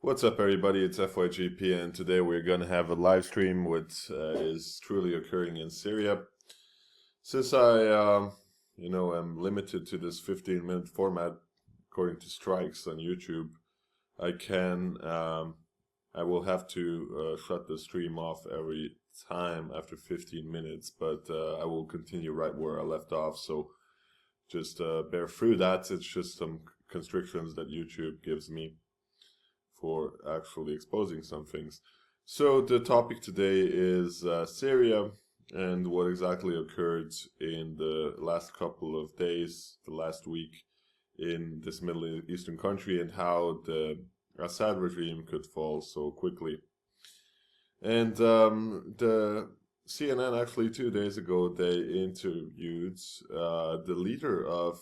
What's up, everybody? It's FYGP, and today we're going to have a live stream which is truly occurring in Syria. Since am limited to this 15-minute format according to strikes on YouTube, I will have to shut the stream off every time after 15 minutes, but I will continue right where I left off, so just bear through that. It's just some constrictions that YouTube gives me for actually exposing some things. So the topic today is Syria and what exactly occurred in the last couple of days, the last week in this Middle Eastern country, and how the Assad regime could fall so quickly. And the CNN actually 2 days ago, they interviewed the leader of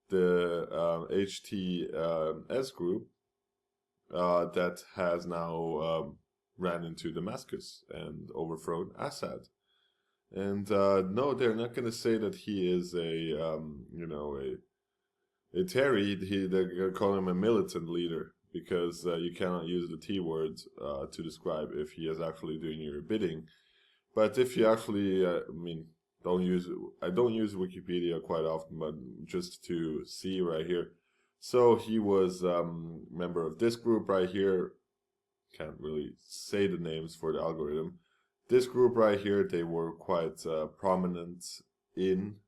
the HTS group, that has now ran into Damascus and overthrown Assad. And no, they're not going to say that he is a terror. They're going to call him a militant leader, because you cannot use the T word to describe if he is actually doing your bidding. But if you actually, I don't use Wikipedia quite often, but just to see right here. So he was member of this group right here. Can't really say the names for the algorithm. This group right here, they were quite prominent in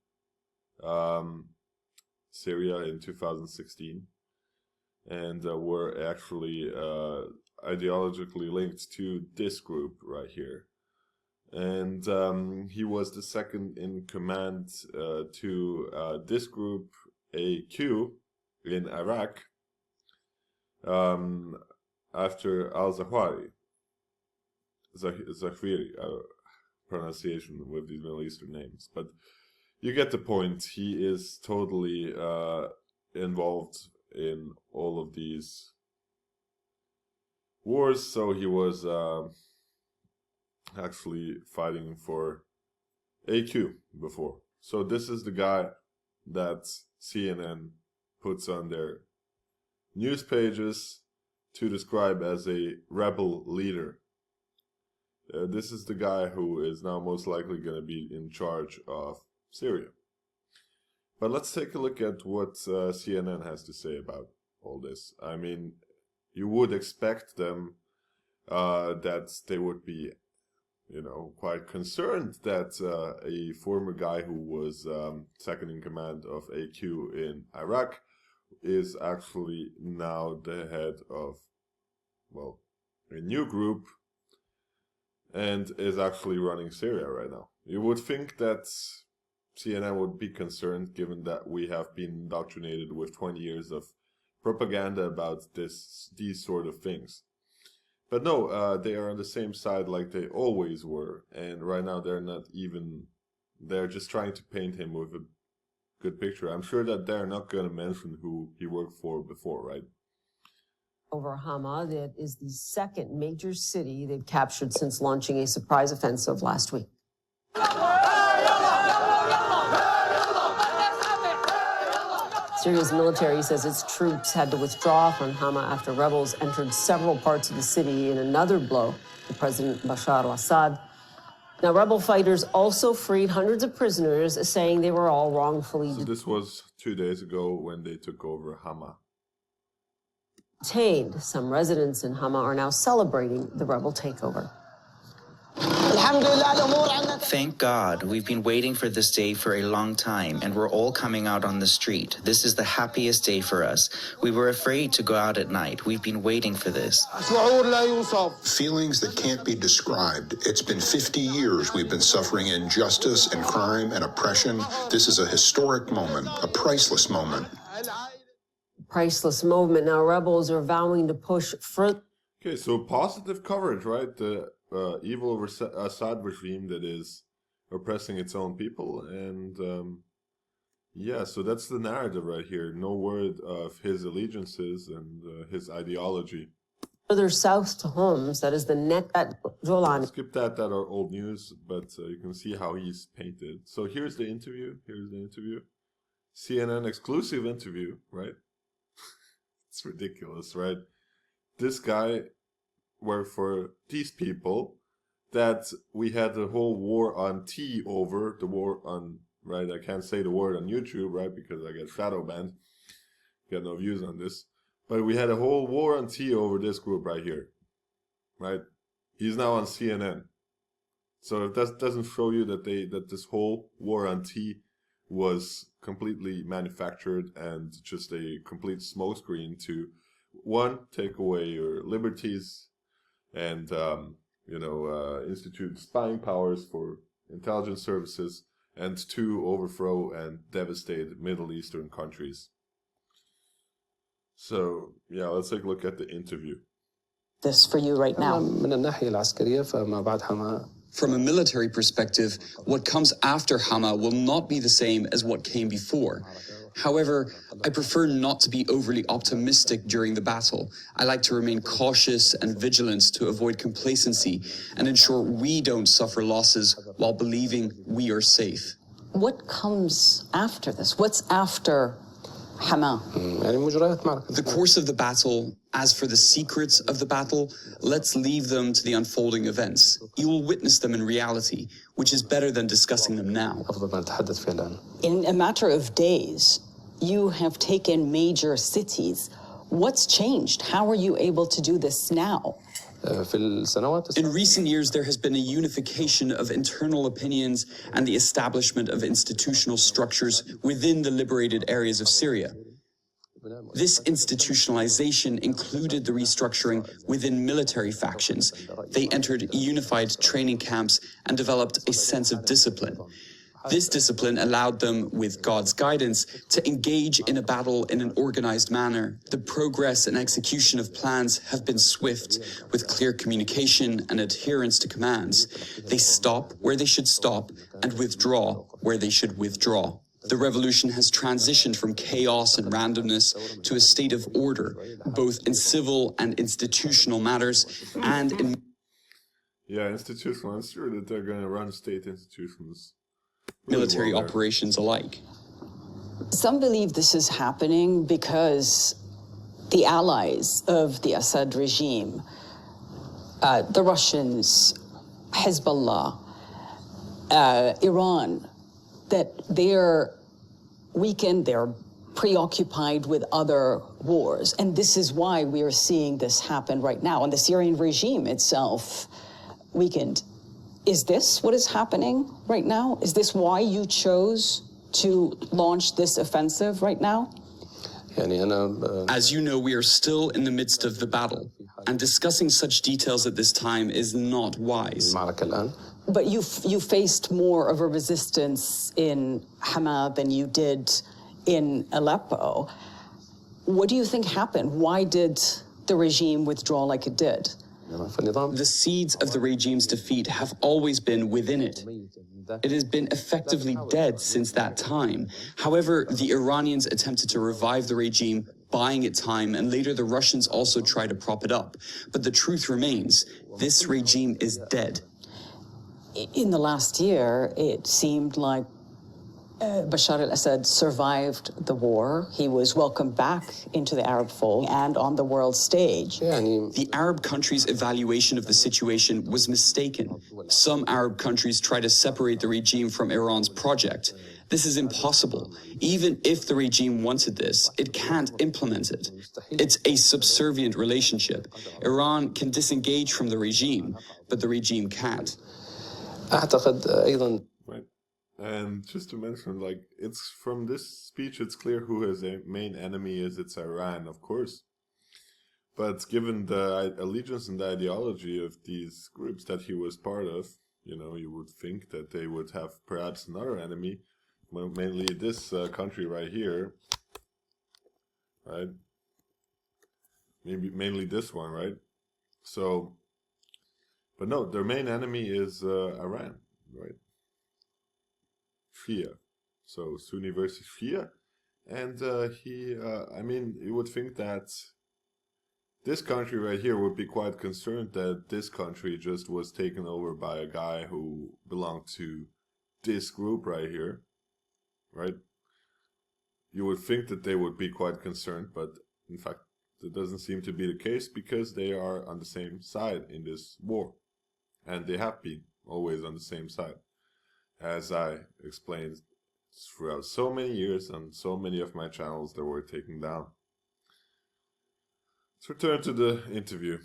Syria in 2016, and were actually ideologically linked to this group right here. And he was the second in command to this group, AQ, in Iraq, after al-Zawahiri, pronunciation with these Middle Eastern names, but you get the point. He is totally involved in all of these wars, so he was actually fighting for AQ before. So this is the guy that CNN puts on their news pages to describe as a rebel leader. This is the guy who is now most likely going to be in charge of Syria. But let's take a look at what CNN has to say about all this. I mean, you would expect them that they would be, quite concerned that a former guy who was second in command of AQ in Iraq is actually now the head of, a new group, and is actually running Syria right now. You would think that CNN would be concerned, given that we have been indoctrinated with 20 years of propaganda about these sort of things. But no, they are on the same side like they always were, and right now they're just trying to paint him with a good picture. I'm sure that they're not going to mention who he worked for before, right? Over Hama, that is the second major city they've captured since launching a surprise offensive last week. Syria's military says its troops had to withdraw from Hama after rebels entered several parts of the city in another blow to President Bashar al-Assad. Now, rebel fighters also freed hundreds of prisoners, saying they were all wrongfully So this was 2 days ago when they took over Hama. detained. Some residents in Hama are now celebrating the rebel takeover. Thank God, we've been waiting for this day for a long time, and we're all coming out on the street. This is the happiest day for us. We were afraid to go out at night. We've been waiting for this. Feelings that can't be described. It's been 50 years we've been suffering injustice and crime and oppression. This is a historic moment, a priceless moment. Priceless moment. Now, rebels are vowing to push further. Okay, so positive coverage, right? The evil Assad regime that is oppressing its own people, and so that's the narrative right here. No word of his allegiances and his ideology. Further south to Homs, that is the net at Jolan. Skip that are old news, but you can see how he's painted. So here's the interview. CNN exclusive interview, right? It's ridiculous, right? this guy worked for these people that we had the whole war on tea over, the war on, right, I can't say the word on YouTube, right, because I get shadow banned, get no views on this, but we had a whole war on tea over this group right here, right? He's now on CNN. So if that doesn't show you that this whole war on tea was completely manufactured and just a complete smokescreen to, one, take away your liberties and institute spying powers for intelligence services, and two, overthrow and devastate Middle Eastern countries. So, yeah, let's take a look at the interview. This for you right now. From a military perspective, what comes after Hama will not be the same as what came before. However, I prefer not to be overly optimistic during the battle. I like to remain cautious and vigilant to avoid complacency and ensure we don't suffer losses while believing we are safe. What comes after this? What's after Hama? The course of the battle, as for the secrets of the battle, let's leave them to the unfolding events. You will witness them in reality, which is better than discussing them now. In a matter of days, you have taken major cities. What's changed? How are you able to do this now? In recent years, there has been a unification of internal opinions and the establishment of institutional structures within the liberated areas of Syria. This institutionalization included the restructuring within military factions. They entered unified training camps and developed a sense of discipline. This discipline allowed them, with God's guidance, to engage in a battle in an organized manner. The progress and execution of plans have been swift, with clear communication and adherence to commands. They stop where they should stop and withdraw where they should withdraw. The revolution has transitioned from chaos and randomness to a state of order, both in civil and institutional matters and in... Yeah, institutional. I'm sure that they're going to run state institutions. Military operations alike. Some believe this is happening because the allies of the Assad regime, the Russians, Hezbollah, Iran, that they're weakened, they're preoccupied with other wars. And this is why we are seeing this happen right now. And the Syrian regime itself weakened. Is this what is happening right now? Is this why you chose to launch this offensive right now? As you know, we are still in the midst of the battle, and discussing such details at this time is not wise. But you faced more of a resistance in Hama than you did in Aleppo. What do you think happened? Why did the regime withdraw like it did? The seeds of the regime's defeat have always been within it. It has been effectively dead since that time. However, the Iranians attempted to revive the regime, buying it time, and later the Russians also tried to prop it up. But the truth remains, this regime is dead. In the last year, it seemed like Bashar al-Assad survived the war. He was welcomed back into the Arab fold and on the world stage. The Arab countries' evaluation of the situation was mistaken. Some Arab countries try to separate the regime from Iran's project. This is impossible. Even if the regime wanted this, it can't implement it. It's a subservient relationship. Iran can disengage from the regime, but the regime can't. Right. And just to mention, like, it's from this speech, it's clear who his main enemy is. It's Iran, of course. But given the allegiance and the ideology of these groups that he was part of, you know, you would think that they would have perhaps another enemy, mainly this country right here, right? Maybe mainly this one, right? So, but no, their main enemy is Iran, right? Shia. So Sunni versus Shia. And I mean, you would think that this country right here would be quite concerned that this country just was taken over by a guy who belonged to this group right here, right? You would think that they would be quite concerned, but in fact, that doesn't seem to be the case because they are on the same side in this war. And they have been always on the same side. As I explained throughout so many years on so many of my channels that were taken down. Let's return to the interview.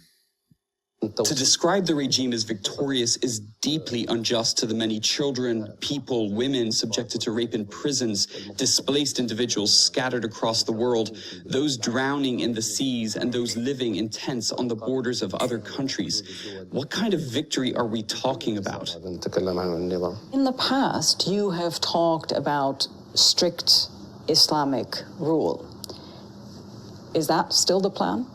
To describe the regime as victorious is deeply unjust to the many children, people, women subjected to rape in prisons, displaced individuals scattered across the world, those drowning in the seas, and those living in tents on the borders of other countries. What kind of victory are we talking about? In the past, you have talked about strict Islamic rule. Is that still the plan?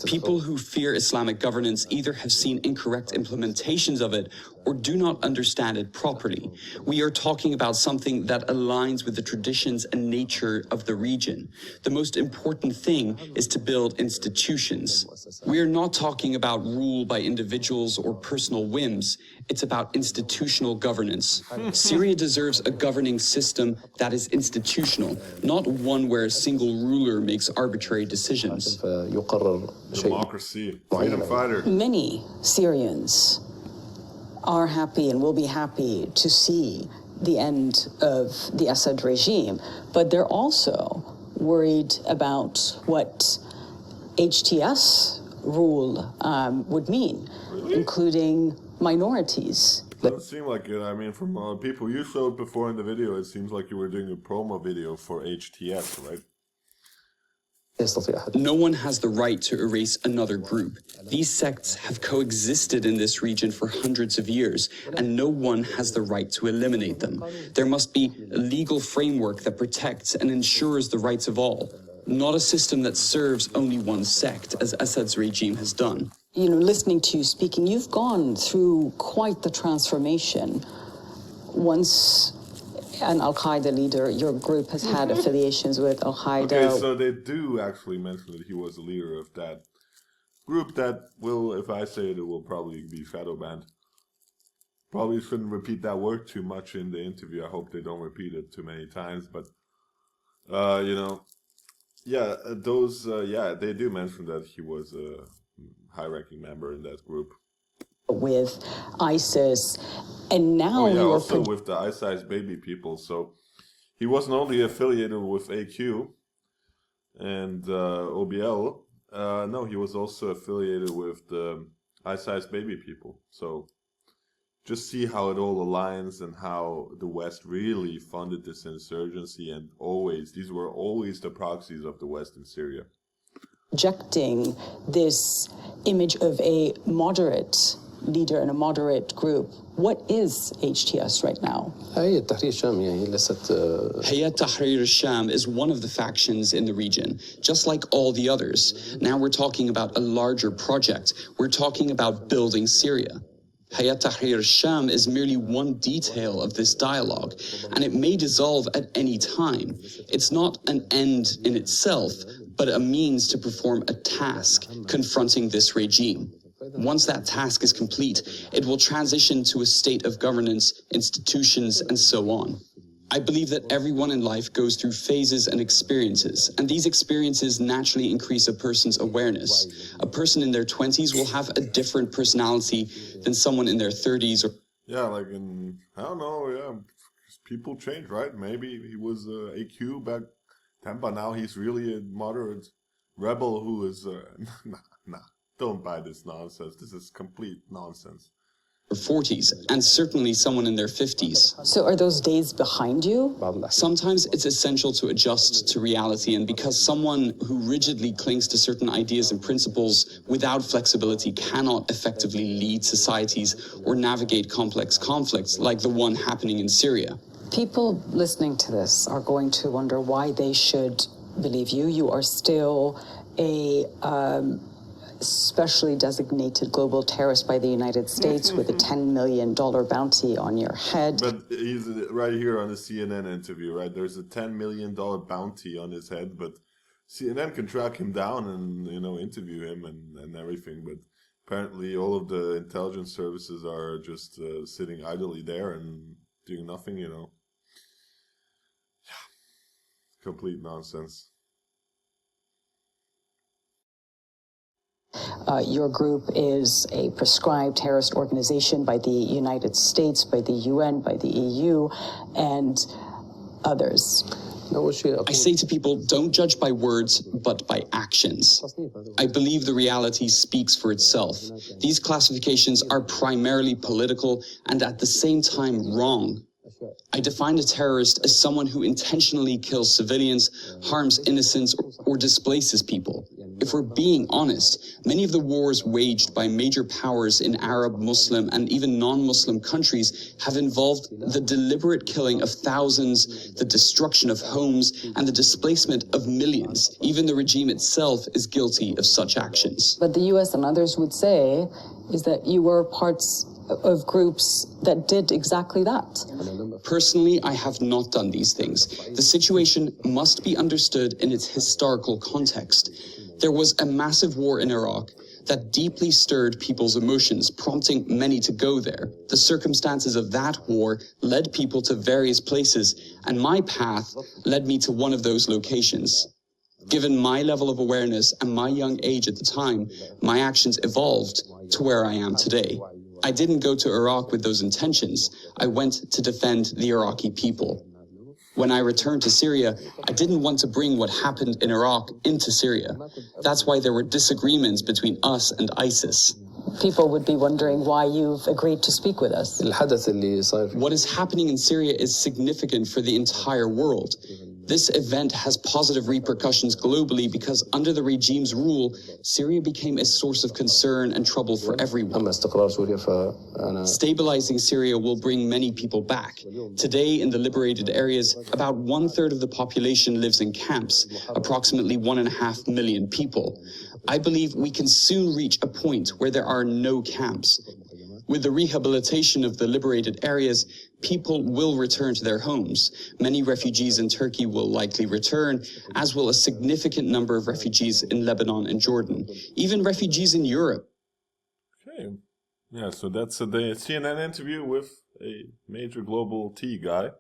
People who fear Islamic governance either have seen incorrect implementations of it or do not understand it properly. We are talking about something that aligns with the traditions and nature of the region. The most important thing is to build institutions. We are not talking about rule by individuals or personal whims. It's about institutional governance. Syria deserves a governing system that is institutional, not one where a single ruler makes arbitrary decisions. Democracy, freedom fighter. Many Syrians are happy and will be happy to see the end of the Assad regime, but they're also worried about what HTS rule would mean, including minorities. Doesn't seem like it. I mean, from people you showed before in the video, it seems like you were doing a promo video for HTS, right? No one has the right to erase another group. These sects have coexisted in this region for hundreds of years, and no one has the right to eliminate them. There must be a legal framework that protects and ensures the rights of all, not a system that serves only one sect, as Assad's regime has done. You know, listening to you speaking, you've gone through quite the transformation. Once an Al-Qaeda leader, your group has had affiliations with Al-Qaeda. Okay, so they do actually mention that he was the leader of that group that will, if I say it, it will probably be shadow banned. Probably shouldn't repeat that word too much in the interview. I hope they don't repeat it too many times, but, you know, yeah, yeah, they do mention that he was a high-ranking member in that group. With ISIS, and now yeah, also with the ISIS baby people. So he wasn't only affiliated with AQ and OBL. No, he was also affiliated with the ISIS baby people. So just see how it all aligns and how the West really funded this insurgency, and these were always the proxies of the West in Syria. Projecting this image of a moderate leader in a moderate group. What is HTS right now? Hayat Tahrir al-Sham is one of the factions in the region, just like all the others. Now we're talking about a larger project. We're talking about building Syria. Hayat Tahrir al-Sham is merely one detail of this dialogue, and it may dissolve at any time. It's not an end in itself, but a means to perform a task confronting this regime. Once that task is complete, it will transition to a state of governance, institutions, and so on. I believe that everyone in life goes through phases and experiences, and these experiences naturally increase a person's awareness. A person in their 20s will have a different personality than someone in their 30s. Yeah, like I don't know, yeah, people change, right? Maybe he was AQ back then, but now he's really a moderate rebel who is, nah. Don't buy this nonsense. This is complete nonsense. 40s, and certainly someone in their 50s. So are those days behind you? Sometimes it's essential to adjust to reality, and because someone who rigidly clings to certain ideas and principles without flexibility cannot effectively lead societies or navigate complex conflicts like the one happening in Syria. People listening to this are going to wonder why they should believe you. You are still a specially designated global terrorist by the United States with a $10 million bounty on your head. But he's right here on the CNN interview, right? There's a $10 million bounty on his head, but CNN can track him down and, you know, interview him and everything. But apparently all of the intelligence services are just sitting idly there and doing nothing, you know. Yeah. Complete nonsense. Your group is a prescribed terrorist organization by the United States, by the UN, by the EU, and others. I say to people, don't judge by words, but by actions. I believe the reality speaks for itself. These classifications are primarily political and at the same time wrong. I define a terrorist as someone who intentionally kills civilians, harms innocents, or displaces people. If we're being honest, many of the wars waged by major powers in Arab, Muslim, and even non-Muslim countries have involved the deliberate killing of thousands, the destruction of homes, and the displacement of millions. Even the regime itself is guilty of such actions. But the US and others would say is that you were parts of groups that did exactly that. Personally, I have not done these things. The situation must be understood in its historical context. There was a massive war in Iraq that deeply stirred people's emotions, prompting many to go there. The circumstances of that war led people to various places, and my path led me to one of those locations. Given my level of awareness and my young age at the time, my actions evolved to where I am today. I didn't go to Iraq with those intentions. I went to defend the Iraqi people. When I returned to Syria, I didn't want to bring what happened in Iraq into Syria. That's why there were disagreements between us and ISIS. People would be wondering why you've agreed to speak with us. What is happening in Syria is significant for the entire world. This event has positive repercussions globally because under the regime's rule, Syria became a source of concern and trouble for everyone. Stabilizing Syria will bring many people back. Today, in the liberated areas, about 1/3 of the population lives in camps, approximately 1.5 million people. I believe we can soon reach a point where there are no camps. With the rehabilitation of the liberated areas, people will return to their homes. Many refugees in Turkey will likely return, as will a significant number of refugees in Lebanon and Jordan. Even refugees in Europe. Okay. Yeah, so that's the CNN interview with a major global tea guy,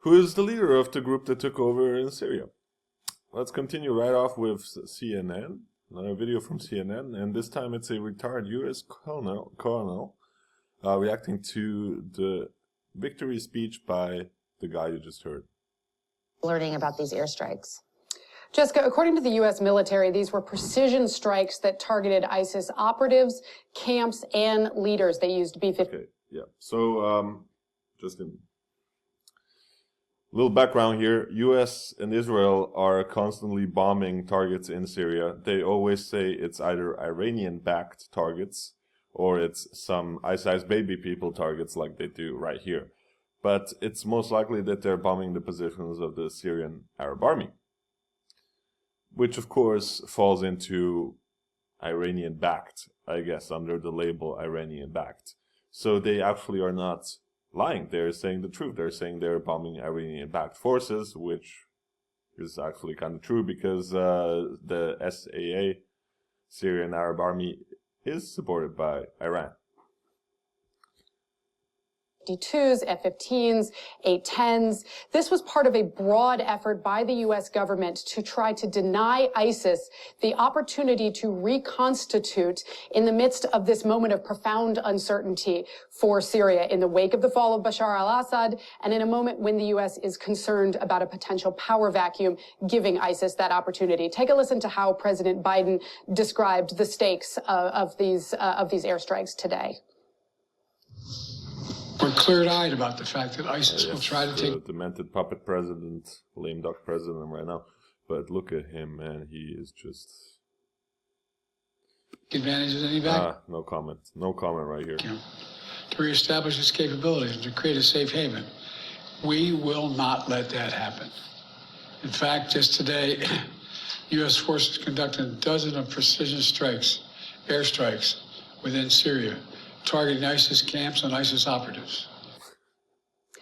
who is the leader of the group that took over in Syria. Let's continue right off with CNN. Another video from CNN, and this time it's a retired U.S. colonel reacting to the victory speech by the guy you just heard. Learning about these airstrikes. Jessica, according to the U.S. military, these were precision strikes that targeted ISIS operatives, camps, and leaders. They used B-50. Okay, yeah. So, just in little background here, U.S. and Israel are constantly bombing targets in Syria. They always say it's either Iranian-backed targets or it's some ISIS baby people targets like they do right here. But it's most likely that they're bombing the positions of the Syrian Arab Army, which of course falls into Iranian-backed, I guess, under the label Iranian-backed. So they actually are not lying. They're saying the truth. They're saying they're bombing Iranian-backed forces, which is actually kind of true because the SAA, Syrian Arab Army, is supported by Iran. F-22s, F-15s, A-10s. This was part of a broad effort by the U.S. government to try to deny ISIS the opportunity to reconstitute in the midst of this moment of profound uncertainty for Syria in the wake of the fall of Bashar al-Assad and in a moment when the U.S. is concerned about a potential power vacuum giving ISIS that opportunity. Take a listen to how President Biden described the stakes of these airstrikes today. We're clear-eyed about the fact that ISIS will try to take... The demented puppet president, lame duck president right now. But look at him, man. He is just... advantage of any back. No comment. No comment right here. To reestablish its capabilities and to create a safe haven. We will not let that happen. In fact, just today, U.S. forces conducted a dozen of precision strikes, airstrikes, within Syria, targeting ISIS camps and ISIS operatives.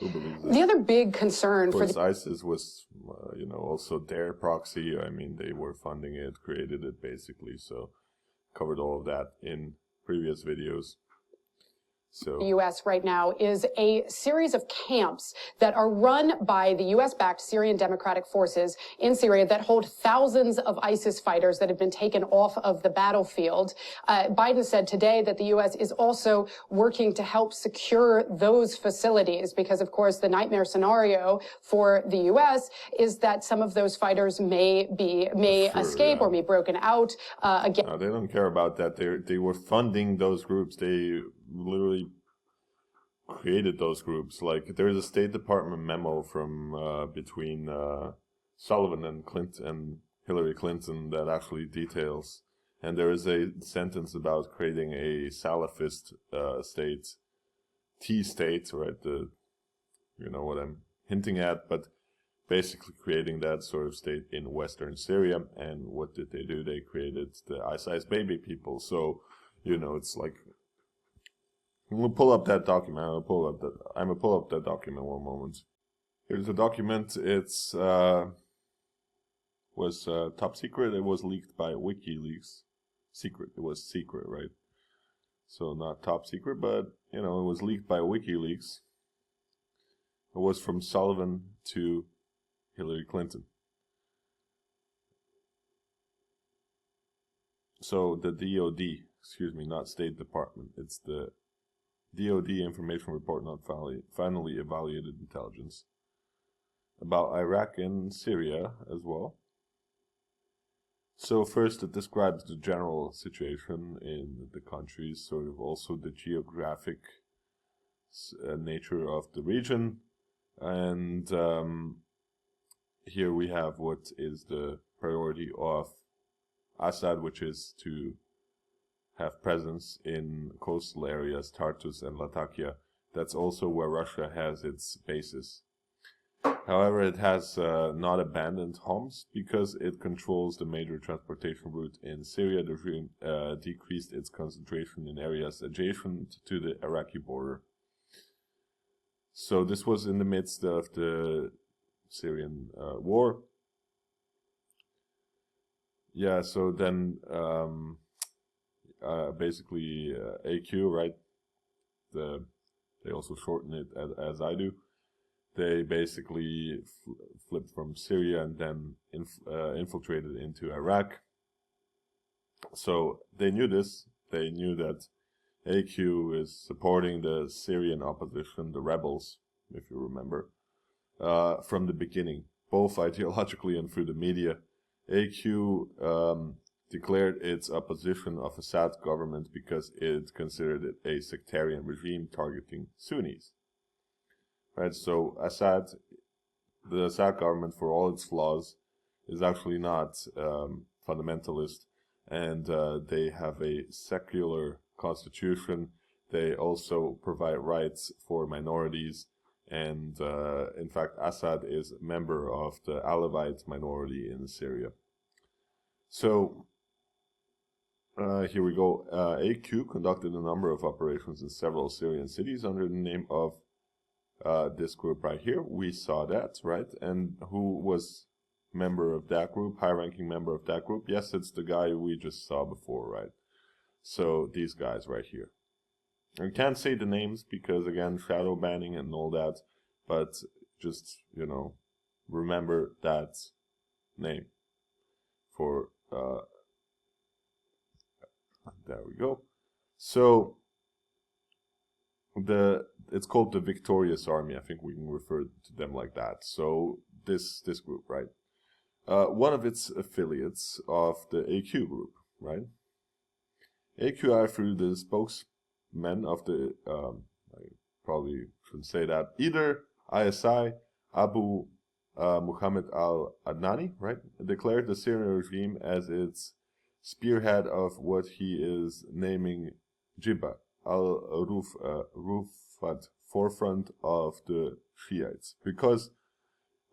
The other big concern for the ISIS was, also their proxy. I mean, they were funding it, created it basically. So, covered all of that in previous videos. So the U.S. right now is a series of camps that are run by the U.S.-backed Syrian Democratic Forces in Syria that hold thousands of ISIS fighters that have been taken off of the battlefield. Biden said today that the U.S. is also working to help secure those facilities because, of course, the nightmare scenario for the U.S. is that some of those fighters may escape or be broken out again. No, they don't care about that. They were funding those groups. They literally created those groups. Like, there's a State Department memo from between Sullivan and Hillary Clinton that actually details, and there is a sentence about creating a Salafist state, T-state, right? You know what I'm hinting at, but basically creating that sort of state in Western Syria. And what did they do? They created the ISIS baby people. So, you know, it's like, we'll pull up that document. I'm gonna pull up that document one moment. Here's the document. It's was top secret. It was leaked by WikiLeaks. Secret. It was secret, right? So not top secret, but you know, it was leaked by WikiLeaks. It was from Sullivan to Hillary Clinton. So the DOD, excuse me, not State Department. It's the DOD information report, not finally evaluated intelligence about Iraq and Syria as well. So first it describes the general situation in the countries, sort of also the geographic nature of the region, and here we have what is the priority of Assad, which is to have presence in coastal areas, Tartus and Latakia. That's also where Russia has its bases. However, it has not abandoned Homs because it controls the major transportation route in Syria. The regime decreased its concentration in areas adjacent to the Iraqi border. So this was in the midst of the Syrian war. Yeah, so then basically AQ, right? They also shorten it as I do. They basically flipped from Syria and then infiltrated into Iraq. So they knew this. They knew that AQ is supporting the Syrian opposition, the rebels, if you remember, from the beginning, both ideologically and through the media. AQ declared its opposition of Assad government because it considered it a sectarian regime targeting Sunnis. Right, so the Assad government, for all its flaws, is actually not fundamentalist, and they have a secular constitution. They also provide rights for minorities, and in fact, Assad is a member of the Alawite minority in Syria. So here we go. AQ conducted a number of operations in several Syrian cities under the name of this group right here. We saw that, right? And who was member of that group, high-ranking member of that group? Yes, it's the guy we just saw before, right? So these guys right here. I can't say the names because, again, shadow banning and all that, but just, you know, remember that name for, there we go. So, it's called the Victorious Army. I think we can refer to them like that. So this group, right? One of its affiliates of the AQ group, right? AQI, through the spokesman of the, I probably shouldn't say that, either ISI, Abu Muhammad al-Adnani, right, declared the Syrian regime as its spearhead of what he is naming Jibba al-Rufat, forefront of the Shiites, because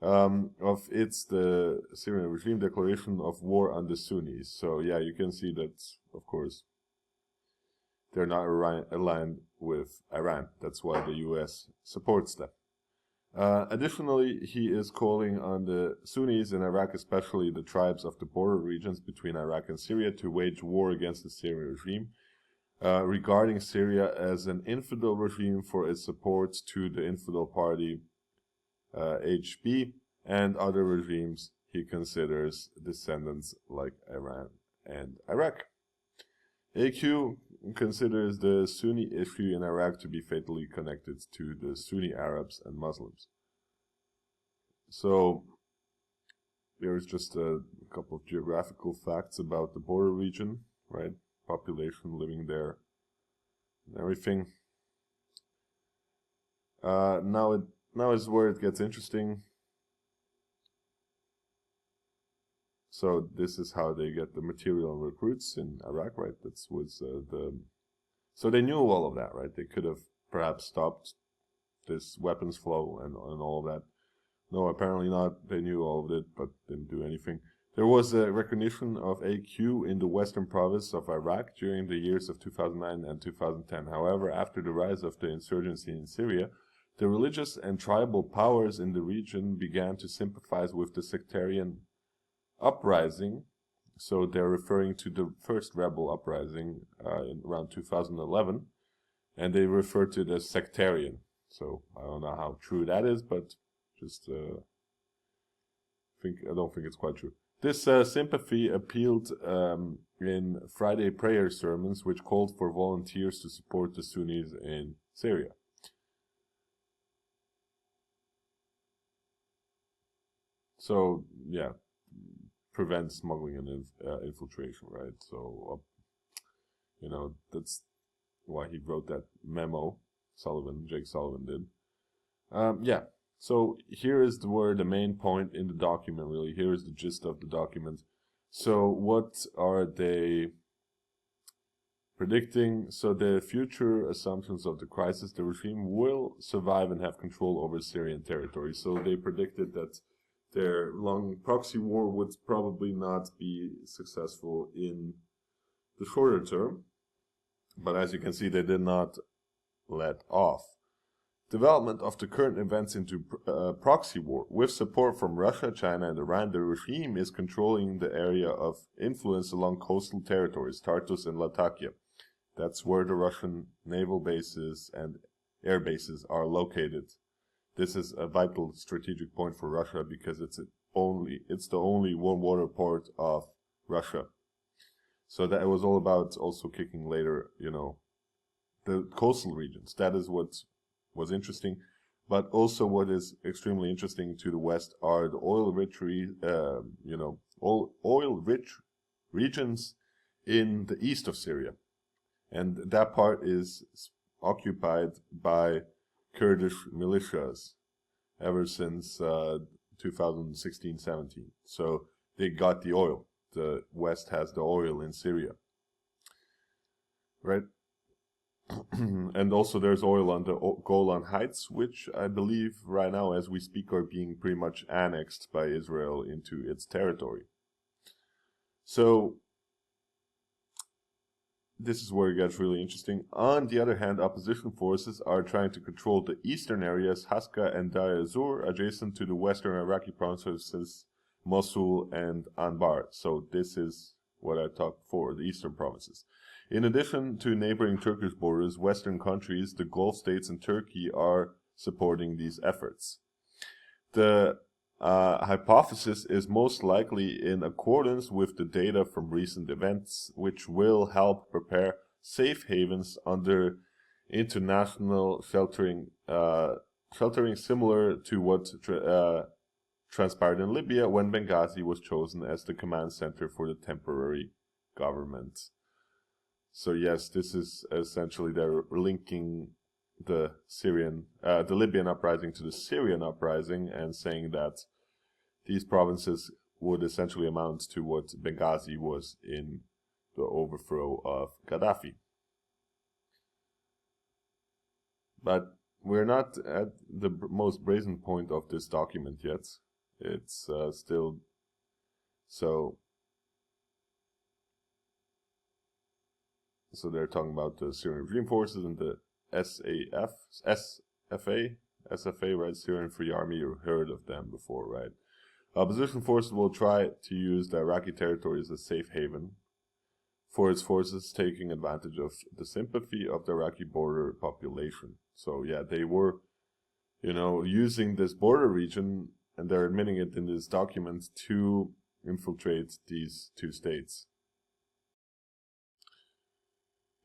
of the Syrian regime declaration of war on the Sunnis. So yeah, you can see that, of course, they're not aligned with Iran. That's why the U.S. supports them. Additionally, he is calling on the Sunnis in Iraq, especially the tribes of the border regions between Iraq and Syria, to wage war against the Syrian regime. regarding Syria as an infidel regime for its support to the infidel party HB and other regimes he considers descendants like Iran and Iraq. AQ considers the Sunni issue in Iraq to be fatally connected to the Sunni Arabs and Muslims. So there's just a couple of geographical facts about the border region, right? Population living there and everything. Now is where it gets interesting. So this is how they get the material and recruits in Iraq, right? So they knew all of that, right? They could have perhaps stopped this weapons flow and all of that. No, apparently not. They knew all of it, but didn't do anything. There was a recognition of AQ in the western province of Iraq during the years of 2009 and 2010. However, after the rise of the insurgency in Syria, the religious and tribal powers in the region began to sympathize with the sectarian uprising. So they're referring to the first rebel uprising in around 2011, and they refer to it as sectarian. So I don't know how true that is, but just I don't think it's quite true. This sympathy appealed in Friday prayer sermons, which called for volunteers to support the Sunnis in Syria. So, yeah, prevent smuggling and infiltration, right? So, that's why he wrote that memo, Jake Sullivan did. Yeah, so here is where the main point in the document, really. Here is the gist of the document. So what are they predicting? So the future assumptions of the crisis, the regime will survive and have control over Syrian territory. So they predicted that their long proxy war would probably not be successful in the shorter term. But as you can see, they did not let off. Development of the current events into proxy war. With support from Russia, China, and Iran, the regime is controlling the area of influence along coastal territories, Tartus and Latakia. That's where the Russian naval bases and air bases are located. This is a vital strategic point for Russia because it's the only warm water port of Russia. So that it was all about also kicking later, the coastal regions. That is what was interesting. But also what is extremely interesting to the West are the oil-rich regions in the east of Syria. And that part is occupied by Kurdish militias ever since 2016-17. So they got the oil. The West has the oil in Syria, right? And also there's oil on the Golan Heights, which I believe right now as we speak are being pretty much annexed by Israel into its territory. So this is where it gets really interesting. On the other hand, opposition forces are trying to control the eastern areas, Haska and Deir ez-Zor, adjacent to the western Iraqi provinces, Mosul and Anbar. So this is what I talked for, the eastern provinces. In addition to neighboring Turkish borders, Western countries, the Gulf states and Turkey are supporting these efforts. The hypothesis is most likely in accordance with the data from recent events, which will help prepare safe havens under international sheltering similar to what transpired in Libya when Benghazi was chosen as the command center for the temporary government. So yes, this is essentially they're linking the Libyan uprising to the Syrian uprising and saying that these provinces would essentially amount to what Benghazi was in the overthrow of Gaddafi. But we're not at the most brazen point of this document yet. It's still so. So they're talking about the Syrian regime forces and the SFA, right? Syrian Free Army. You heard of them before, right? Opposition forces will try to use the Iraqi territory as a safe haven for its forces taking advantage of the sympathy of the Iraqi border population. So yeah, they were, using this border region, and they're admitting it in this document, to infiltrate these two states.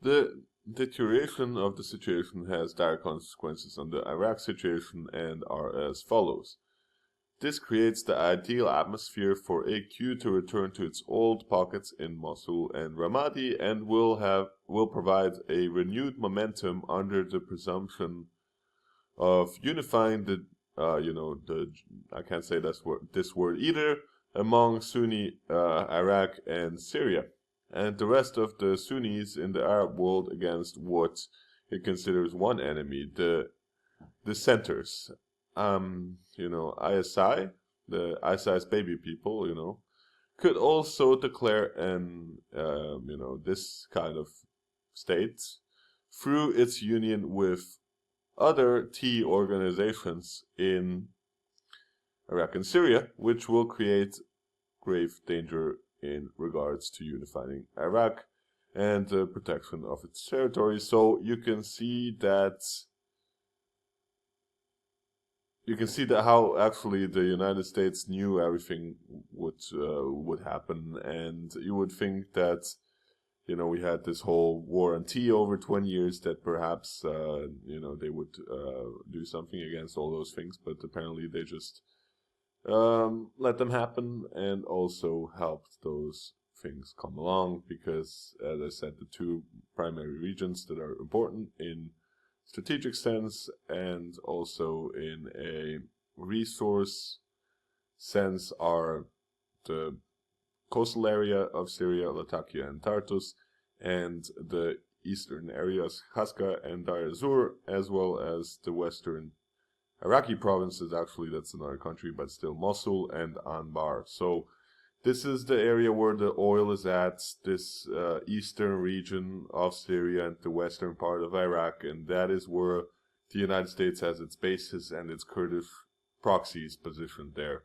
The deterioration of the situation has direct consequences on the Iraq situation and are as follows. This creates the ideal atmosphere for AQ to return to its old pockets in Mosul and Ramadi, and will provide a renewed momentum under the presumption of unifying the I can't say this word either, among Sunni Iraq and Syria, and the rest of the Sunnis in the Arab world against what it considers one enemy, the dissenters. ISI, the ISI's baby people, could also declare this kind of state through its union with other T organizations in Iraq and Syria, which will create grave danger in regards to unifying Iraq and the protection of its territory. So you can see that how actually the United States knew everything would happen, and you would think that we had this whole war on tea over 20 years, that perhaps they would do something against all those things, but apparently they just let them happen and also helped those things come along, because as I said, the two primary regions that are important in strategic sense and also in a resource sense are the coastal area of Syria, Latakia and Tartus, and the eastern areas, Haska and Deir ez-Zor, as well as the western Iraqi provinces. Actually, that's another country, but still Mosul and Anbar. So this is the area where the oil is at, this eastern region of Syria and the western part of Iraq, and that is where the United States has its bases and its Kurdish proxies positioned there.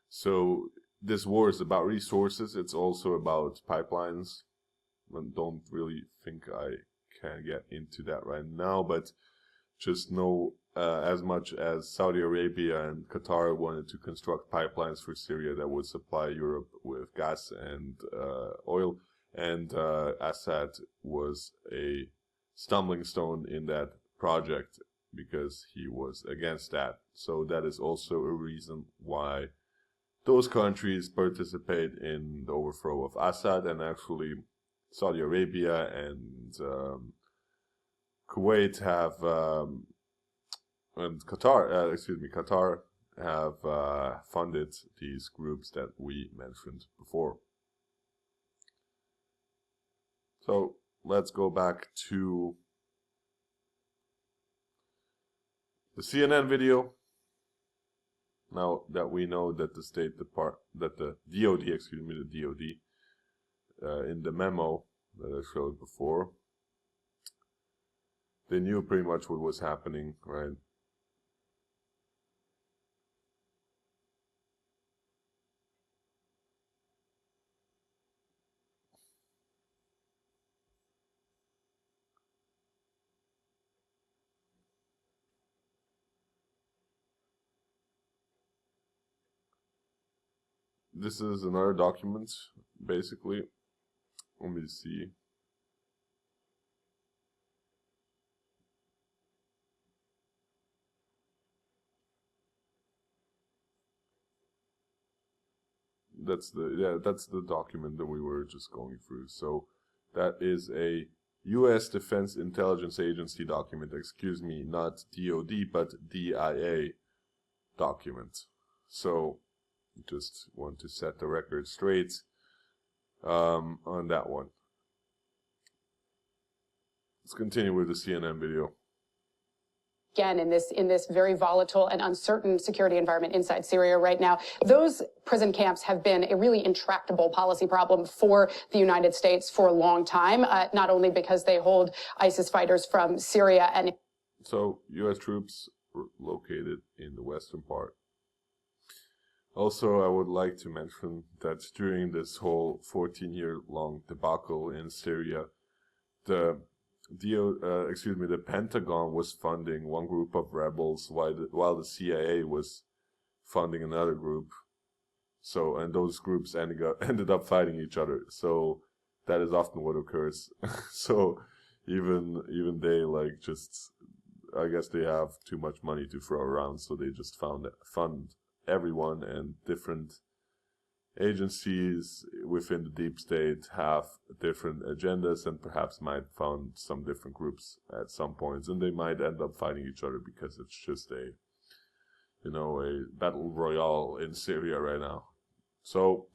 So this war is about resources. It's also about pipelines. I don't really think I can get into that right now, but just know as much as Saudi Arabia and Qatar wanted to construct pipelines for Syria that would supply Europe with gas and oil, and Assad was a stumbling stone in that project because he was against that. So that is also a reason why those countries participate in the overthrow of Assad, and actually Saudi Arabia and Kuwait have, and Qatar have funded these groups that we mentioned before. So let's go back to the CNN video. Now that we know that the DOD, in the memo that I showed before, they knew pretty much what was happening, right? This is another document, basically. Let me see. That's the document that we were just going through. So that is a U.S. Defense Intelligence Agency document. Excuse me, not DOD, but DIA document. So just want to set the record straight on that one. Let's continue with the CNN video. Again, in this very volatile and uncertain security environment inside Syria right now, those prison camps have been a really intractable policy problem for the United States for a long time, not only because they hold ISIS fighters from Syria and... So, U.S. troops were located in the western part Also, I would like to mention that during this whole 14-year-long debacle in Syria, the Pentagon was funding one group of rebels while the CIA was funding another group. So, and those groups ended up fighting each other. So that is often what occurs. So even they I guess they have too much money to throw around, so they just fund everyone, and different agencies within the deep state have different agendas and perhaps might found some different groups at some points, and they might end up fighting each other because it's just a battle royale in Syria right now. So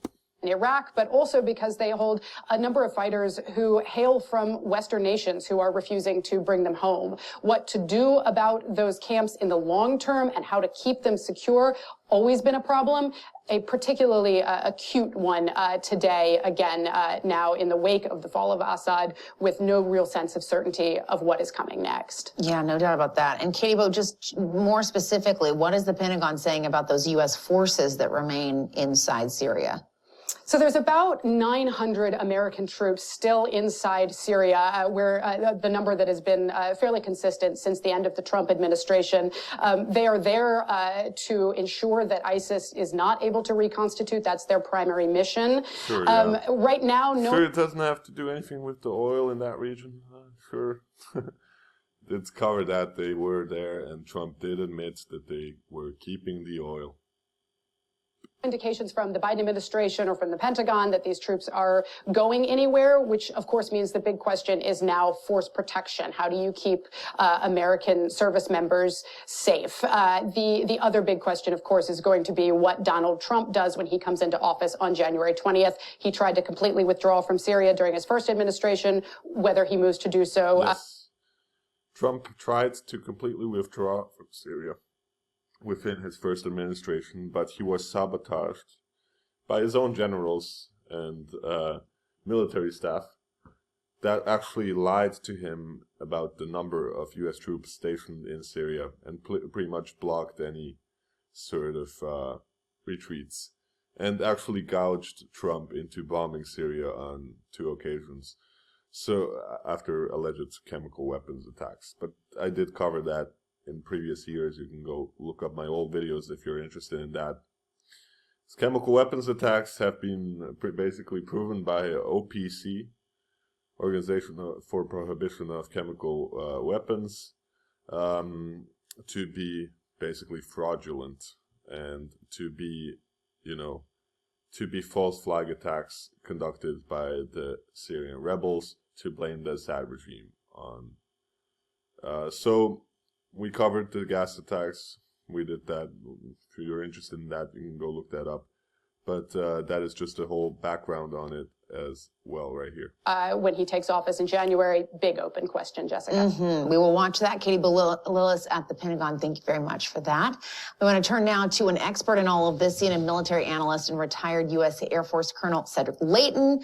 in Iraq, but also because they hold a number of fighters who hail from Western nations who are refusing to bring them home. What to do about those camps in the long term and how to keep them secure, always been a problem. A particularly acute one today, again, now in the wake of the fall of Assad, with no real sense of certainty of what is coming next. Yeah, no doubt about that. And Katie Bo, just more specifically, what is the Pentagon saying about those U.S. forces that remain inside Syria? So there's about 900 American troops still inside Syria, where the number that has been fairly consistent since the end of the Trump administration. They are there to ensure that ISIS is not able to reconstitute. That's their primary mission. Sure, yeah. Right now, Sure, it doesn't have to do anything with the oil in that region. Sure. It's covered that they were there, and Trump did admit that they were keeping the oil. Indications from the Biden administration or from the Pentagon that these troops are going anywhere, which of course means the big question is now force protection. How do you keep American service members safe? The other big question, of course, is going to be what Donald Trump does when he comes into office on January 20th. He tried to completely withdraw from Syria during his first administration, whether he moves to do so. Yes. Trump tried to completely withdraw from Syria within his first administration, but he was sabotaged by his own generals and military staff that actually lied to him about the number of U.S. troops stationed in Syria and pretty much blocked any sort of retreats, and actually gouged Trump into bombing Syria on 2 occasions. So after alleged chemical weapons attacks. But I did cover that in previous years. You can go look up my old videos if you're interested in that. Chemical weapons attacks have been basically proven by OPC, Organization for Prohibition of Chemical Weapons, to be basically fraudulent and to be, to be false flag attacks conducted by the Syrian rebels to blame the Assad regime on. So we covered the gas attacks. We did that. If you're interested in that, you can go look that up. But that is just a whole background on it as well right here. When he takes office in January, big open question, Jessica. Mm-hmm. We will watch that. Katie Lillis at the Pentagon, thank you very much for that. We want to turn now to an expert in all of this, CNN military analyst and retired U.S. Air Force Colonel Cedric Leighton.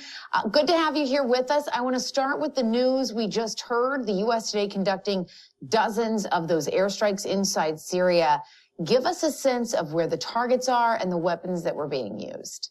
Good to have you here with us. I want to start with the news we just heard. The U.S. today conducting dozens of those airstrikes inside Syria. Give us a sense of where the targets are and the weapons that were being used.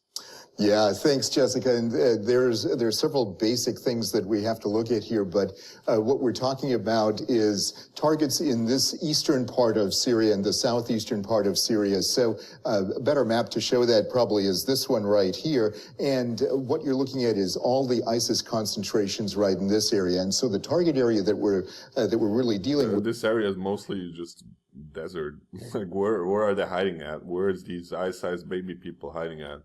Yeah, thanks, Jessica. And there's several basic things that we have to look at here, but what we're talking about is targets in this eastern part of Syria and the southeastern part of Syria. So a better map to show that probably is this one right here. And what you're looking at is all the ISIS concentrations right in this area. And so the target area that we're really dealing with. This area is mostly just desert. Like where are they hiding at? Where is these ISIS baby people hiding at?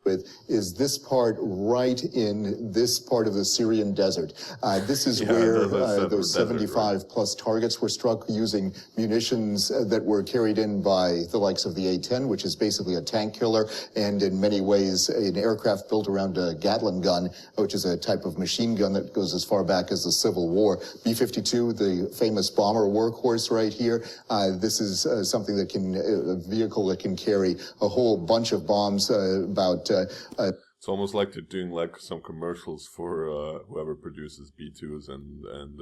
With is this part right in this part of the Syrian desert. This is where those 75 plus targets were struck using munitions that were carried in by the likes of the A-10, which is basically a tank killer, and in many ways an aircraft built around a Gatling gun, which is a type of machine gun that goes as far back as the Civil War. B-52, the famous bomber workhorse right here. This is something that can, a vehicle that can carry a whole bunch of bombs, it's almost like they're doing like some commercials for whoever produces B2s and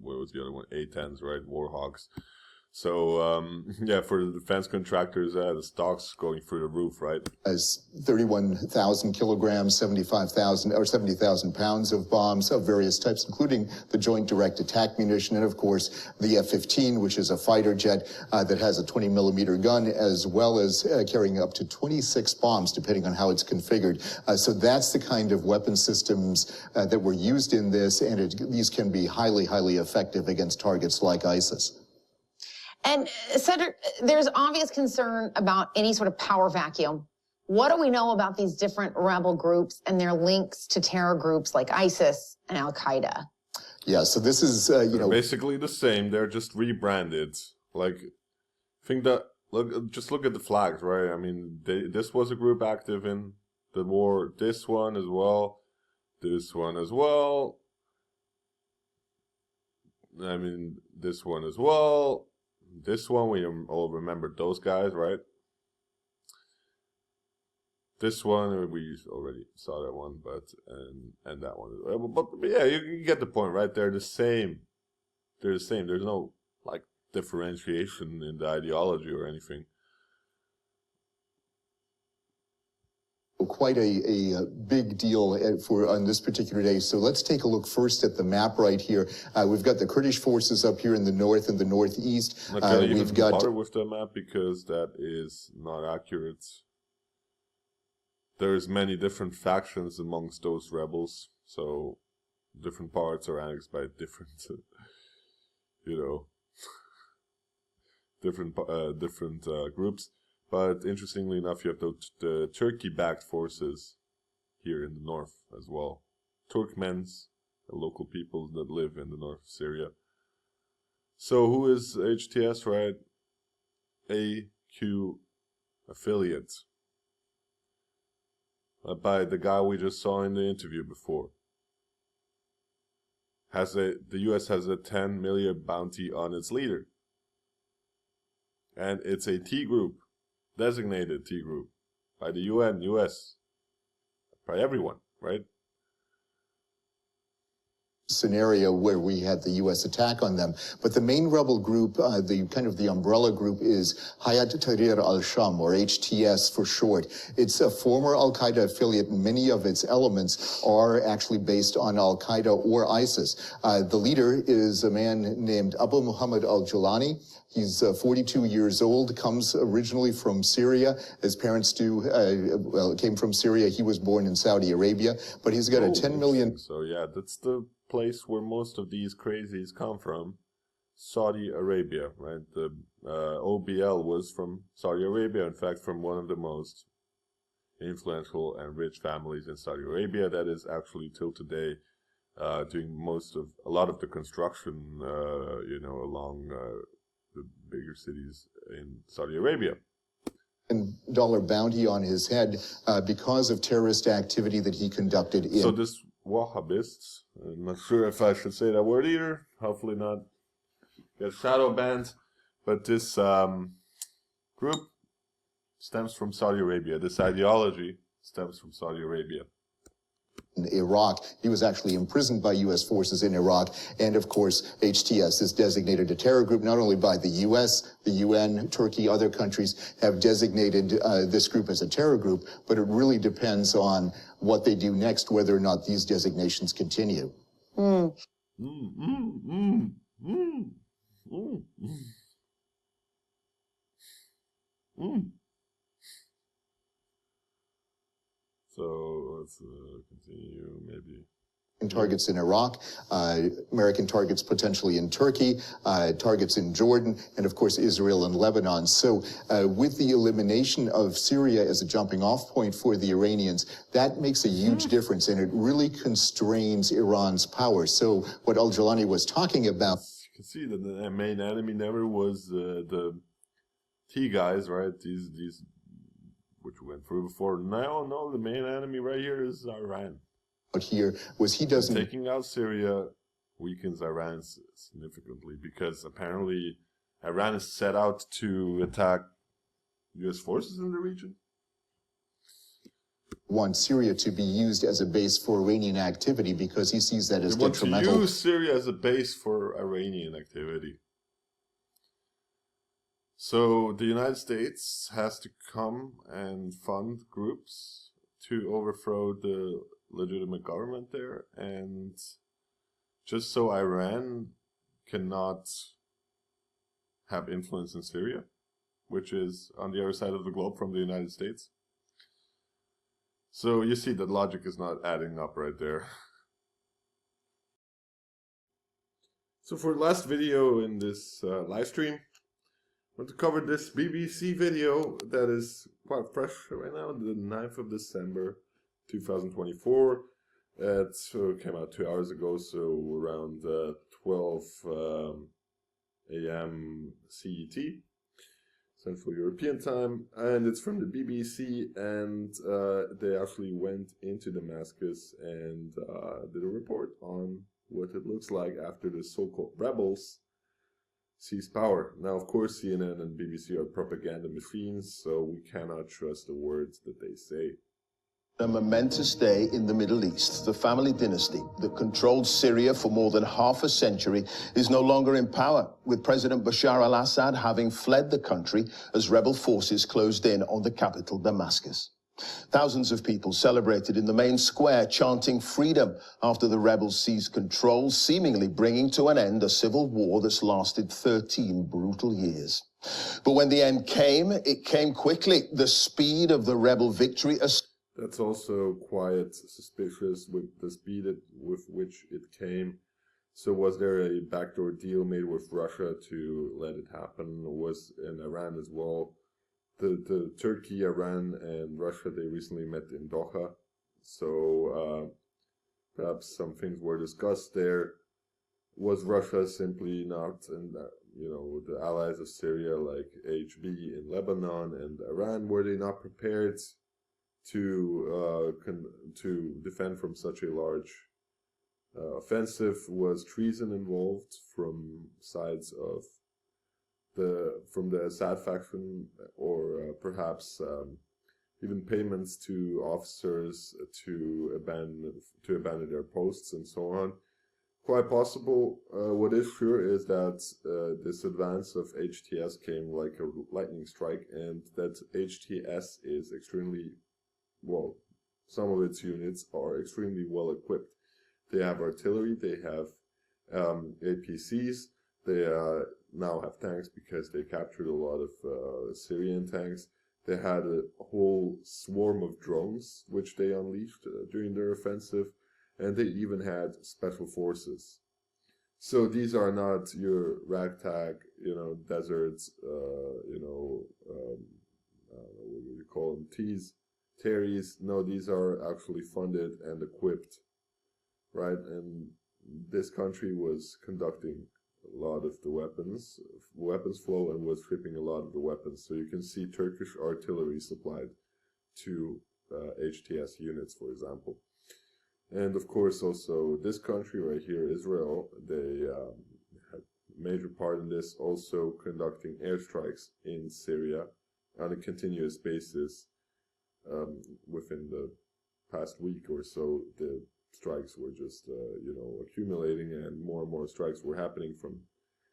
what was the other one? A10s, right? Warhawks. So, yeah, for the defense contractors, the stocks going through the roof, right? As 31,000 kilograms, 75,000 or 70,000 pounds of bombs of various types, including the Joint Direct Attack Munition, and of course the F-15, which is a fighter jet that has a 20-millimeter gun, as well as carrying up to 26 bombs, depending on how it's configured. So that's the kind of weapon systems that were used in this, and these can be highly, highly effective against targets like ISIS. And Cedric, there's obvious concern about any sort of power vacuum. What do we know about these different rebel groups and their links to terror groups like ISIS and Al-Qaeda? Yeah, so this is, you know, basically the same. They're just rebranded. Like, think that, just look at the flags, right? I mean, this was a group active in the war. This one as well. This one as well. I mean, this one as well. This one, we all remember those guys, right? This one, we already saw that one, but, and that one. But yeah, you get the point, right? They're the same. They're the same. There's no, like, differentiation in the ideology or anything. Quite a big deal on this particular day. So let's take a look first at the map right here. We've got the Kurdish forces up here in the north and the northeast. We've got bother with the map because that is not accurate. There's many different factions amongst those rebels, so different parts are annexed by different, you know, different groups. But interestingly enough, you have the Turkey-backed forces here in the north as well. Turkmens, the local people that live in the north of Syria. So who is HTS, right? AQ affiliate. By the guy we just saw in the interview before. The US has a 10 million bounty on its leader. And it's a T group. Designated T group by the UN, US, by everyone, right? Scenario where we had the U.S. attack on them. But the main rebel group, the umbrella group is Hayat Tahrir al-Sham, or HTS for short. It's a former Al-Qaeda affiliate, and many of its elements are actually based on Al-Qaeda or ISIS. The leader is a man named Abu Muhammad al-Julani. He's 42 years old, comes originally from Syria. His parents came from Syria. He was born in Saudi Arabia, but he's got a 10 million... So yeah, that's the place where most of these crazies come from. Saudi Arabia, right? The OBL was from Saudi Arabia, in fact, from one of the most influential and rich families in Saudi Arabia that is actually till today doing a lot of the construction, along the bigger cities in Saudi Arabia. $1 bounty on his head because of terrorist activity that he conducted in... So this Wahhabists, I'm not sure if I should say that word either, hopefully not get shadow banned, but this group stems from Saudi Arabia. This ideology stems from Saudi Arabia. In Iraq, he was actually imprisoned by U.S. forces in Iraq, and of course, HTS is designated a terror group not only by the U.S., the UN, Turkey, other countries have designated this group as a terror group, but it really depends on what they do next, whether or not these designations continue. So let's continue, maybe. Targets in Iraq, American targets potentially in Turkey, targets in Jordan, and of course Israel and Lebanon. So with the elimination of Syria as a jumping off point for the Iranians, that makes a huge difference, and it really constrains Iran's power. So what al-Julani was talking about... You can see that the main enemy never was the T guys, right? These which we went through before. No, the main enemy right here is Iran. Here was he doesn't... Taking out Syria weakens Iran significantly because apparently Iran is set out to attack U.S. forces in the region. Want Syria to be used as a base for Iranian activity because he sees that as detrimental. They want to use Syria as a base for Iranian activity. So the United States has to come and fund groups to overthrow the legitimate government there, and just so Iran cannot have influence in Syria, which is on the other side of the globe from the United States. So you see that logic is not adding up right there. So for the last video in this live stream, I want to cover this BBC video that is quite fresh right now, the 9th of December 2024. It came out 2 hours ago, so around 12 a.m. CET, Central European Time, and it's from the BBC, and they actually went into Damascus and did a report on what it looks like after the so-called rebels seize power. Now, of course, CNN and BBC are propaganda machines, so we cannot trust the words that they say. A momentous day in the Middle East. The family dynasty that controlled Syria for more than half a century is no longer in power, with President Bashar al-Assad having fled the country as rebel forces closed in on the capital, Damascus. Thousands of people celebrated in the main square, chanting freedom after the rebels seized control, seemingly bringing to an end a civil war that's lasted 13 brutal years. But when the end came, it came quickly. The speed of the rebel victory... That's also quite suspicious with the speed with which it came. So was there a backdoor deal made with Russia to let it happen? Was in Iran as well? The Turkey, Iran, and Russia, they recently met in Doha. So perhaps some things were discussed there. Was Russia simply not, and the allies of Syria like HB in Lebanon and Iran, were they not prepared to defend from such a large offensive? Was treason involved from sides of the Assad faction, or perhaps even payments to officers to abandon their posts and so on? Quite possible. What is sure is that this advance of HTS came like a lightning strike, and that HTS is extremely well. Some of its units are extremely well equipped. They have artillery. They have APCs. They now have tanks because they captured a lot of Syrian tanks. They had a whole swarm of drones, which they unleashed during their offensive, and they even had special forces. So these are not your ragtag, deserts, what do you call them, Terries. No, these are actually funded and equipped, right? And this country was conducting a lot of the weapons flow, and was shipping a lot of the weapons. So you can see Turkish artillery supplied to HTS units, for example. And of course also this country right here, Israel, they had a major part in this, also conducting airstrikes in Syria on a continuous basis. Within the past week or so, the strikes were just, accumulating, and more strikes were happening from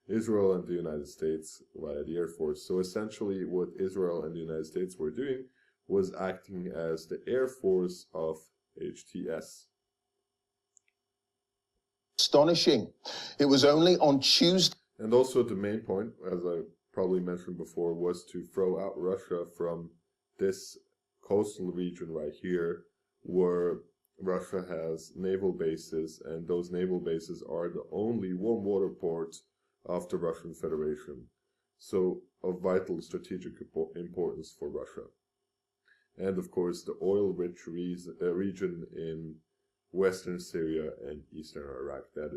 Israel and the United States via the Air Force. So essentially what Israel and the United States were doing was acting as the Air Force of HTS. Astonishing. It was only on Tuesday. And also the main point, as I probably mentioned before, was to throw out Russia from this coastal region right here, where Russia has naval bases, and those naval bases are the only warm water ports of the Russian Federation. So of vital strategic importance for Russia. And of course the oil-rich region in western Syria and eastern Iraq. That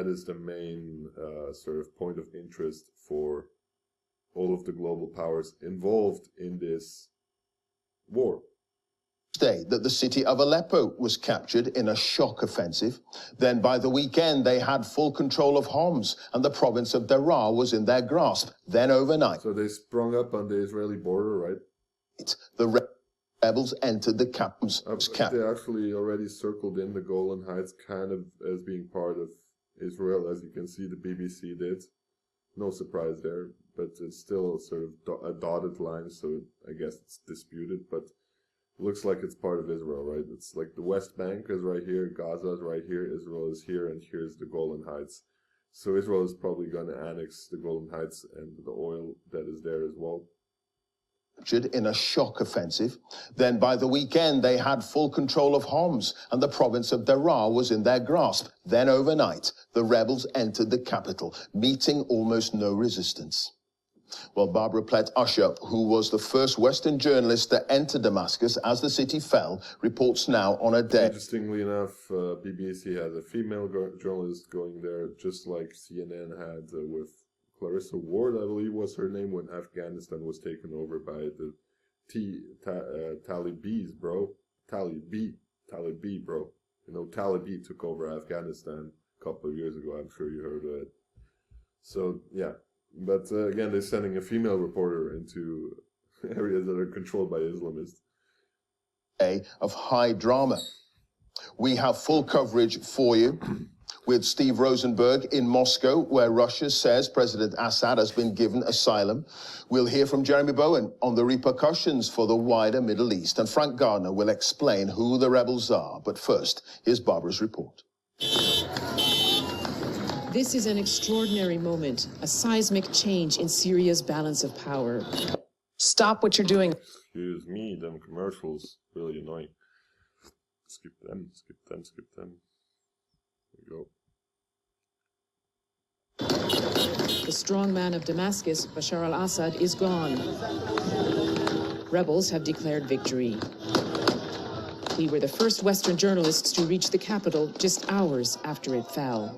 is the main sort of point of interest for all of the global powers involved in this war. That the city of Aleppo was captured in a shock offensive. Then by the weekend, they had full control of Homs, and the province of Daraa was in their grasp. Then overnight. So they sprung up on the Israeli border, right? The rebels entered the camp's camp. They actually already circled in the Golan Heights, kind of as being part of Israel, as you can see the BBC did. No surprise there. but it's still sort of a dotted line, so I guess it's disputed, but it looks like it's part of Israel, right? It's like the West Bank is right here, Gaza is right here, Israel is here, and here's the Golan Heights. So Israel is probably going to annex the Golan Heights and the oil that is there as well. In a shock offensive. Then by the weekend, they had full control of Homs, and the province of Daraa was in their grasp. Then overnight, the rebels entered the capital, meeting almost no resistance. Well, Barbara Plett-Usher, who was the first Western journalist to enter Damascus as the city fell, reports now on a day. Interestingly enough, BBC has a female journalist going there, just like CNN had with Clarissa Ward, I believe was her name, when Afghanistan was taken over by the Talibis, bro. Talibi, bro. You know, Talibi took over Afghanistan a couple of years ago. I'm sure you heard of it. So, yeah. But again, they're sending a female reporter into areas that are controlled by Islamists. Of high drama. We have full coverage for you with Steve Rosenberg in Moscow, where Russia says President Assad has been given asylum. We'll hear from Jeremy Bowen on the repercussions for the wider Middle East, and Frank Gardner will explain who the rebels are. But first, here's Barbara's report. This is an extraordinary moment, a seismic change in Syria's balance of power. Stop what you're doing. Excuse me, them commercials, really annoying. Skip them, skip them, skip them. There we go. The strong man of Damascus, Bashar al-Assad, is gone. Rebels have declared victory. We were the first Western journalists to reach the capital just hours after it fell.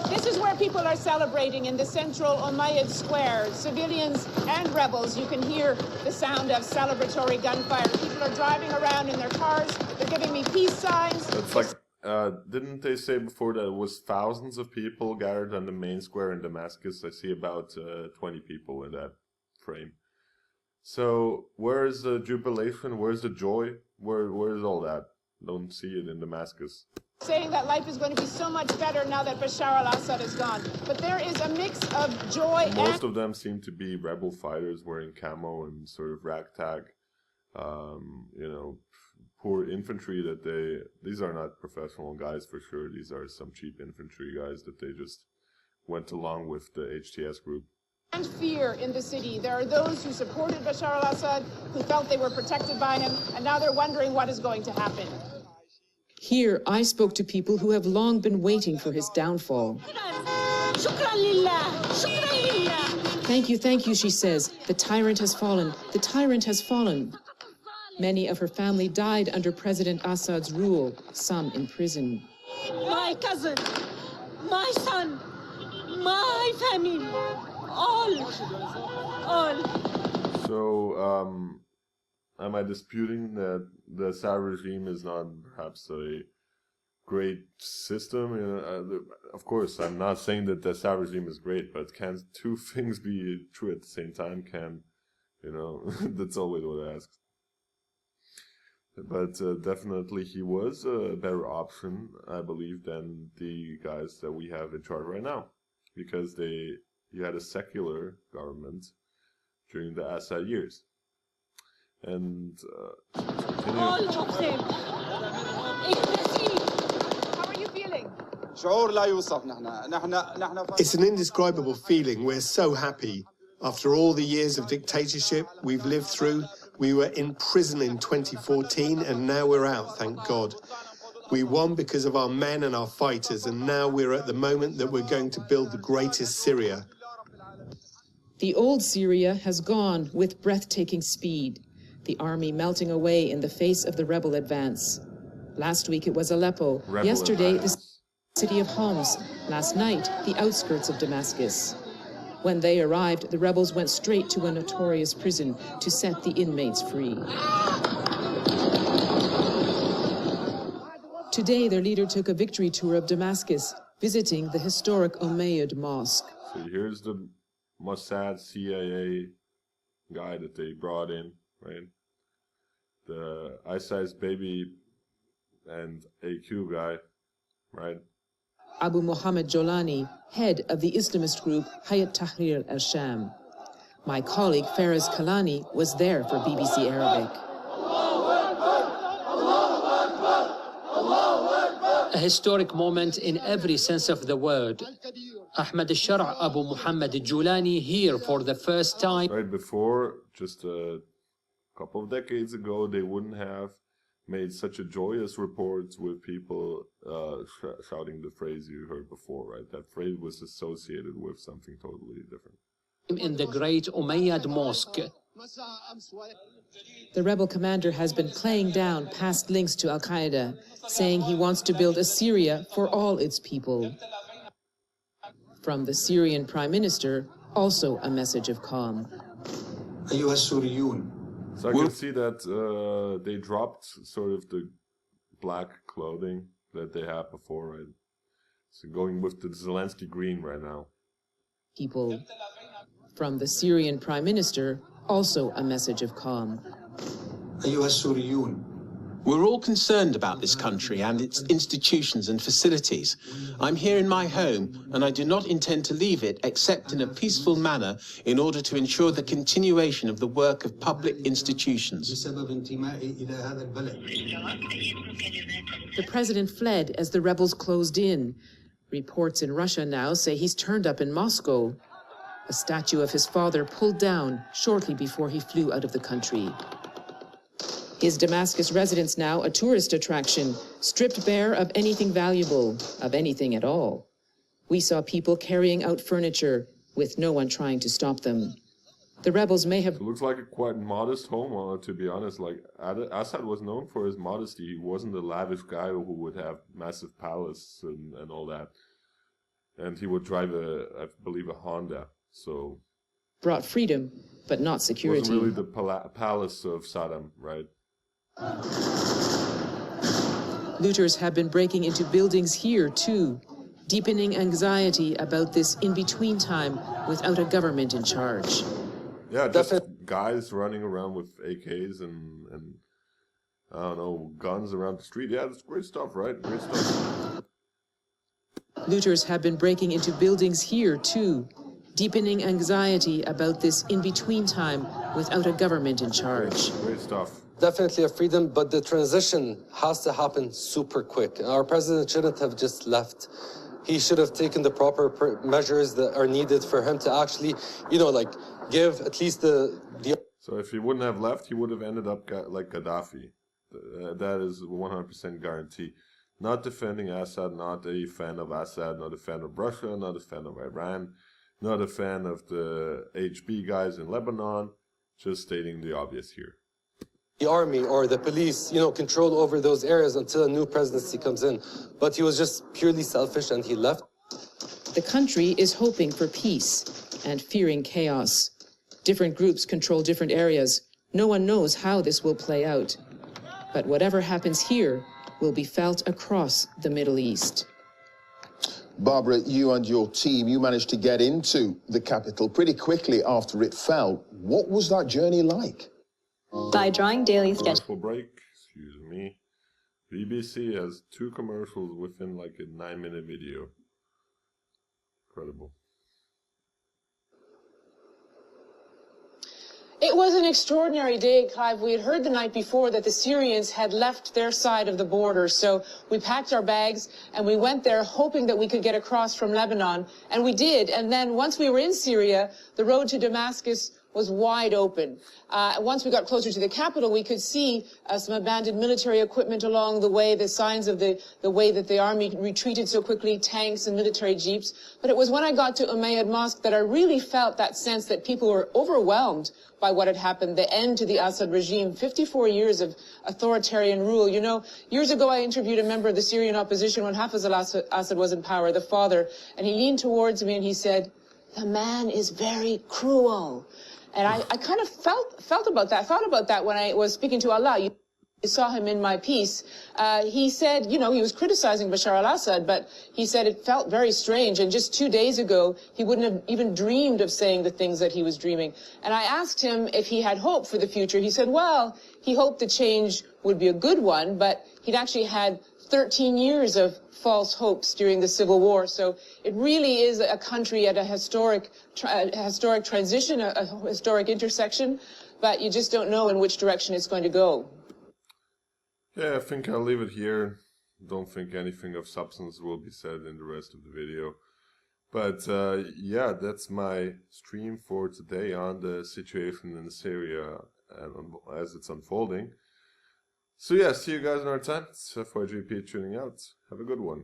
This is where people are celebrating in the central Umayyad Square. Civilians and rebels, you can hear the sound of celebratory gunfire. People are driving around in their cars. They're giving me peace signs. It's like, didn't they say before that it was thousands of people gathered on the main square in Damascus? I see about 20 people in that frame. So where's the jubilation? Where's the joy? Where's all that? Don't see it in Damascus. Saying that life is going to be so much better now that Bashar al-Assad is gone. But there is a mix of joy. Most of them seem to be rebel fighters wearing camo and sort of ragtag, you know, poor infantry that these are not professional guys for sure. These are some cheap infantry guys that they just went along with the HTS group. And fear in the city. There are those who supported Bashar al-Assad, who felt they were protected by him, and now they're wondering what is going to happen. Here, I spoke to people who have long been waiting for his downfall. Thank you, she says. The tyrant has fallen. The tyrant has fallen. Many of her family died under President Assad's rule, some in prison. My cousin, my son, my family, all. So, am I disputing that the Assad regime is not perhaps a great system? You know, of course, I'm not saying that the Assad regime is great, but can two things be true at the same time? You know, that's always what I ask. But definitely he was a better option, I believe, than the guys that we have in charge right now. Because you had a secular government during the Assad years. And all of them. How are you feeling? It's an indescribable feeling. We're so happy. After all the years of dictatorship we've lived through, we were in prison in 2014 and now we're out, thank God. We won because of our men and our fighters, and now we're at the moment that we're going to build the greatest Syria. The old Syria has gone with breathtaking speed, the army melting away in the face of the rebel advance. Last week it was Aleppo, yesterday the city of Homs, last night the outskirts of Damascus. When they arrived, the rebels went straight to a notorious prison to set the inmates free. Today, their leader took a victory tour of Damascus, visiting the historic Umayyad Mosque. So here's the Mossad CIA guy that they brought in, right? The Ice Ice Baby and AQ guy, right? Abu Mohammed Jolani, head of the Islamist group Hayat Tahrir al-Sham. My colleague Faraz Kalani was there for BBC Arabic. A historic moment in every sense of the word. Ahmed al-Shar' Abu Muhammad Julani here for the first time. Right before, just a couple of decades ago, they wouldn't have made such a joyous report with people shouting the phrase you heard before, right? That phrase was associated with something totally different. In the great Umayyad Mosque. The rebel commander has been playing down past links to Al-Qaeda, saying he wants to build a Syria for all its people. From the Syrian Prime Minister, also a message of calm. So I can see that they dropped sort of the black clothing that they had before, right? So going with the Zelensky green right now. People. From the Syrian Prime Minister, also a message of calm. We're all concerned about this country and its institutions and facilities. I'm here in my home, and I do not intend to leave it except in a peaceful manner in order to ensure the continuation of the work of public institutions. The president fled as the rebels closed in. Reports in Russia now say he's turned up in Moscow. A statue of his father pulled down shortly before he flew out of the country. His Damascus residence now a tourist attraction, stripped bare of anything valuable, of anything at all. We saw people carrying out furniture, with no one trying to stop them. The rebels may have... It looks like a quite modest home, to be honest. Like, Assad was known for his modesty. He wasn't a lavish guy who would have massive palace and all that. And he would drive I believe, a Honda. So brought freedom, but not security. It wasn't really the palace of Saddam, right? Looters have been breaking into buildings here, too, deepening anxiety about this in-between time without a government in charge. Yeah, just guys running around with AKs and I don't know, guns around the street. Yeah, that's great stuff, right? Great stuff. Looters have been breaking into buildings here, too, deepening anxiety about this in-between time without a government in charge. Great stuff. Definitely a freedom, but the transition has to happen super quick. Our president shouldn't have just left. He should have taken the proper measures that are needed for him to actually, give at least the... So if he wouldn't have left, he would have ended up like Gaddafi. That is 100% guarantee. Not defending Assad, not a fan of Assad, not a fan of Russia, not a fan of Iran, not a fan of the HB guys in Lebanon, just stating the obvious here. The army or the police, control over those areas until a new presidency comes in. But he was just purely selfish and he left. The country is hoping for peace and fearing chaos. Different groups control different areas. No one knows how this will play out. But whatever happens here will be felt across the Middle East. Barbara, you and your team, you managed to get into the capital pretty quickly after it fell. What was that journey like? By drawing daily schedules. Commercial break, excuse me. BBC has 2 commercials within like a 9-minute video. Incredible. It was an extraordinary day, Clive. We had heard the night before that the Syrians had left their side of the border, so we packed our bags and we went there hoping that we could get across from Lebanon, and we did. And then once we were in Syria, the road to Damascus was wide open. Once we got closer to the capital, we could see some abandoned military equipment along the way, the signs of the way that the army retreated so quickly, tanks and military jeeps. But it was when I got to Umayyad Mosque that I really felt that sense that people were overwhelmed by what had happened, the end to the Assad regime, 54 years of authoritarian rule. Years ago I interviewed a member of the Syrian opposition when Hafez al-Assad was in power, the father, and he leaned towards me and he said, "The man is very cruel." And I kind of felt about that, thought about that when I was speaking to Allah. saw him in my piece. He said, you know, he was criticizing Bashar al-Assad, but he said it felt very strange. And just 2 days ago, he wouldn't have even dreamed of saying the things that he was dreaming. And I asked him if he had hope for the future. He said, well, he hoped the change would be a good one, but he'd actually had 13 years of false hopes during the civil war. So it really is a country at a historic transition, a historic intersection, but you just don't know in which direction it's going to go. Yeah, I think I'll leave it here. Don't think anything of substance will be said in the rest of the video. But yeah, that's my stream for today on the situation in Syria as it's unfolding. So yeah, see you guys another time. It's FYGP tuning out. Have a good one.